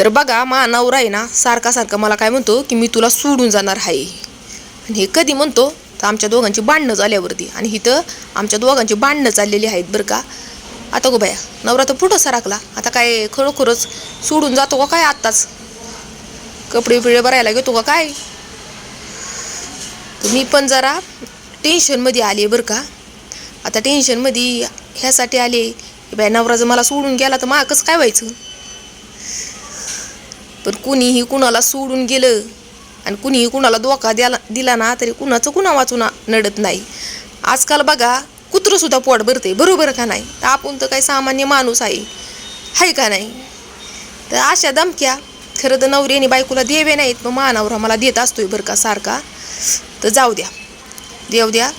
तर बघा मा नवरा आहे ना सारखा सारखा मला काय म्हणतो की मी तुला सोडून जाणार आहे. आणि हे कधी म्हणतो तर आमच्या दोघांची भांडणं झाल्यावरती. आणि इथं आमच्या दोघांची भांडणं चाललेली आहेत बरं का. आता गो बाया नवरा तर पुढं सरकला. आता काय खरोखरच सोडून जातो का काय आत्ताच? कपडे पिळे भरायला घेतो का काय? तर मी पण जरा टेन्शनमध्ये आले बरं का. आता टेन्शनमध्ये ह्यासाठी आले की बाय नवरा जर मला सोडून गेला तर मला कसं काय व्हायचं. पण कुणीही कुणाला सोडून गेलं आणि कुणीही कुणाला धोका दिला ना तरी कुणाचं कुणा वाचून नडत नाही. आजकाल बघा कुत्रं सुद्धा पोट भरते बरोबर का नाही. तर आपण तर काही सामान्य माणूस आहे का नाही. तर अशा धमक्या खरं तर नवऱ्याने बायकोला देवे नाहीत मग मानावरा मला देत असतोय बरं का सारखा. तर जाऊ द्या देव द्या.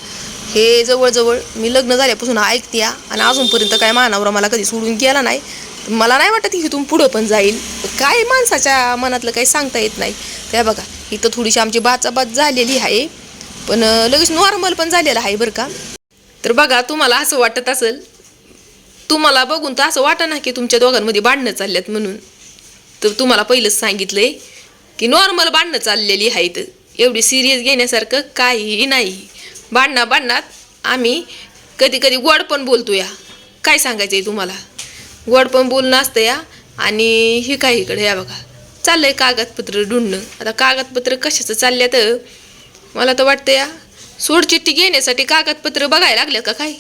हे जवळजवळ मी लग्न झाल्यापासून ऐकते आणि अजूनपर्यंत काय मानावरा मला कधी सोडून गेला नाही. मला नाही वाटत इथून पुढं पण जाईल. काय माणसाच्या मनातलं काही सांगता येत नाही. त्या बघा इथं थोडीशी आमची बाचाबाच झालेली आहे पण लगेच नॉर्मल पण झालेलं आहे बरं का. तर बघा तुम्हाला असं वाटत असेल तुम्हाला बघून तर असं वाटत ना की तुमच्या दोघांमध्ये भांडणं चालल्यात म्हणून. तर तुम्हाला पहिलंच सांगितलंय की नॉर्मल भांडणं चाललेली आहेत. एवढी सिरियस घेण्यासारखं काहीही नाही. भांडणात आम्ही कधी कधी गोड पण बोलतो या. काय सांगायचं आहे तुम्हाला. गोड पण बोलणं असतं या. आणि ही काही इकडे या बघा चाललंय कागदपत्र ढूंढणं. आता कागदपत्र कशाचं चालल्या तर मला तर वाटतं या सोडचिठ्ठी घेण्यासाठी कागदपत्र बघायला लागल्यात का काय.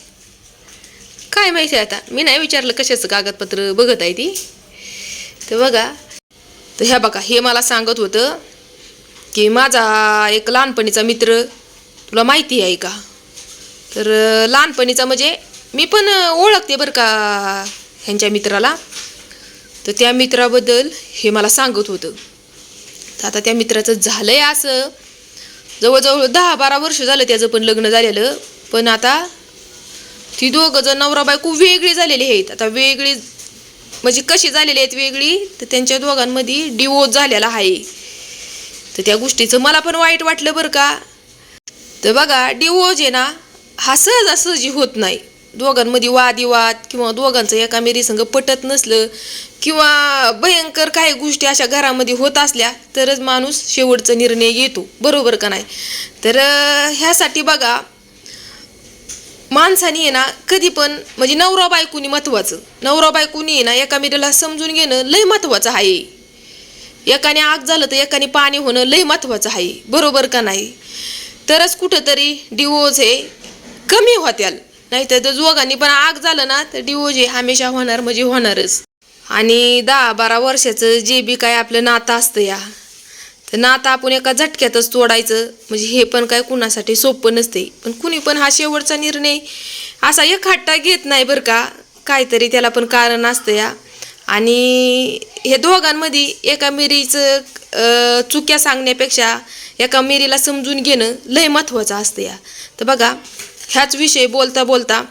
काय माहिती आता मी नाही विचारलं कशाचं कागदपत्र बघत आहे ती. तर बघा तर ह्या बघा हे मला सांगत होतं की माझा एक लहानपणीचा मित्र तुला माहिती आहे का. तर लहानपणीचा म्हणजे मी पण ओळखते बरं का ह्यांच्या मित्राला. तर त्या मित्राबद्दल हे मला सांगत होतं. तर आता त्या मित्राचं झालंय असं जवळजवळ 10-12 वर्ष झालं त्याचं पण लग्न झालेलं. पण आता ती दोघं जण नवरा बायको वेगळी झालेली आहेत. आता वेगळी म्हणजे कशी झालेली आहेत वेगळी तर त्यांच्या दोघांमध्ये डिवोर्स झालेला आहे. तर त्या गोष्टीचं मला पण वाईट वाटलं बरं का. तर बघा डिवोर्स आहे ना हा सहजासहजी होत नाही. दोघांमध्ये वादिवाद किंवा दोघांचं एकामेरी संग पटत नसलं किंवा भयंकर काही गोष्टी अशा घरामध्ये होत असल्या तरच माणूस शेवटचा निर्णय घेतो बरोबर का नाही. तर ह्यासाठी बघा माणसाने आहे ना कधी पण म्हणजे नवरा बायकोनी महत्वाचं नवरा बायकोनी आहे ना एकामेरीला समजून घेणं लय महत्वाचं आहे. एकाने आग झालं तर एकाने पाणी होणं लय महत्वाचं आहे बरोबर का नाही. तरच कुठंतरी डिवोर्स हे कमी होत्याल. नाही तर दोघांनी पण आग झालं ना तर डिवोर्स हे हमेशा होणार म्हणजे होणारच. आणि 10-12 वर्षाचं जे बी काय आपलं नातं असतं या तर नातं आपण एका झटक्यातच तोडायचं म्हणजे हे पण काय कुणासाठी सोपं नसते. पण कुणी पण हा शेवटचा निर्णय असा एकहाट्टा घेत नाही बरं का. काहीतरी त्याला पण कारण असतं या. आणि हे दोघांमध्ये एका मिरीचं चुक्या सांगण्यापेक्षा एका मिरीला समजून घेणं लय महत्त्वाचं असतं या. तर बघा ह्याच विषयी बोलता बोलता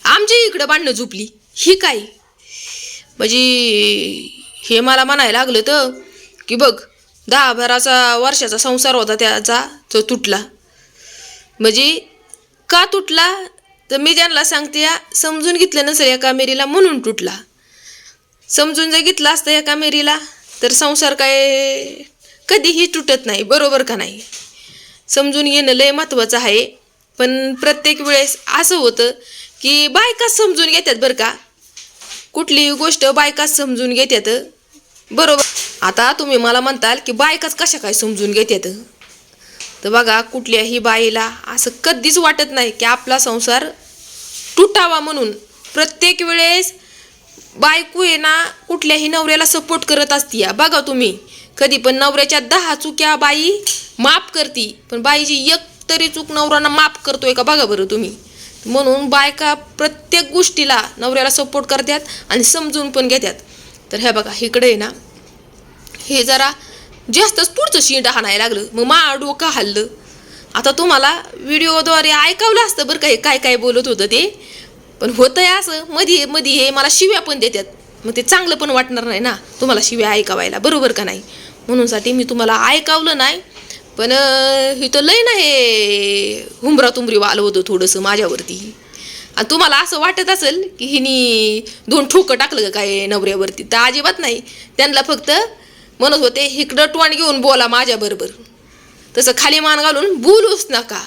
आमच्या इकडं भांडणं झुपली ही काय म्हणजे हे मला म्हणायला लागलं तर की बघ 10-12 वर्षाचा संसार होता त्याचा तो तुटला. म्हणजे का तुटला तर मी त्यांना सांगते या समजून घेतलं नसेल एका मेरीला म्हणून तुटला. समजून जर घेतला असतं एका मेरीला तर संसार काय कधीही तुटत नाही बरोबर का नाही. समजून घेणं लय महत्त्वाचं आहे. पण प्रत्येक वेळेस असं होतं की बायकाच समजून घेतात बरं का. कुठलीही गोष्ट बायकाच समजून घेतात बरोबर. आता तुम्ही मला म्हणताल की बायकाच कशा काय समजून घेतात. तर बघा कुठल्याही बाईला असं कधीच वाटत नाही की आपला संसार तुटावा म्हणून. प्रत्येक वेळेस बायको आहे ना कुठल्याही नवऱ्याला सपोर्ट करत असते या. बघा तुम्ही कधी पण नवऱ्याच्या 10 चुक्या बाई माफ करती पण बाईची एक तरी चूक नवऱ्याला माफ करतोय का बघा बरं तुम्ही. म्हणून बायका प्रत्येक गोष्टीला नवऱ्याला सपोर्ट करतात आणि समजून पण घेतात. तर हे बघा इकडे आहे ना हे जरा जास्तच पुढचं शिंड हाणायला लागलं मग मा डोकं हल्लं. आता तुम्हाला व्हिडिओद्वारे ऐकावलं असतं बरं का हे काय काय बोलत होतं ते. पण होतंय असं मध्ये मध्ये हे मला शिव्या पण देतात. मग ते चांगलं पण वाटणार नाही ना तुम्हाला शिव्या ऐकावायला बरोबर का नाही. म्हणूनसाठी मी तुम्हाला ऐकावलं नाही. पण इथं लय ना हे हुंबरा तुंबरी वालं होतं थोडंसं माझ्यावरती. आणि तुम्हाला असं वाटत असेल की हिनी 2 ठोकं टाकलं का काय नवऱ्यावरती, तर अजिबात नाही. त्यांना फक्त म्हणत होते इकडं टोंड घेऊन बोला माझ्याबरोबर, तसं खाली मान घालून बोलूच नका.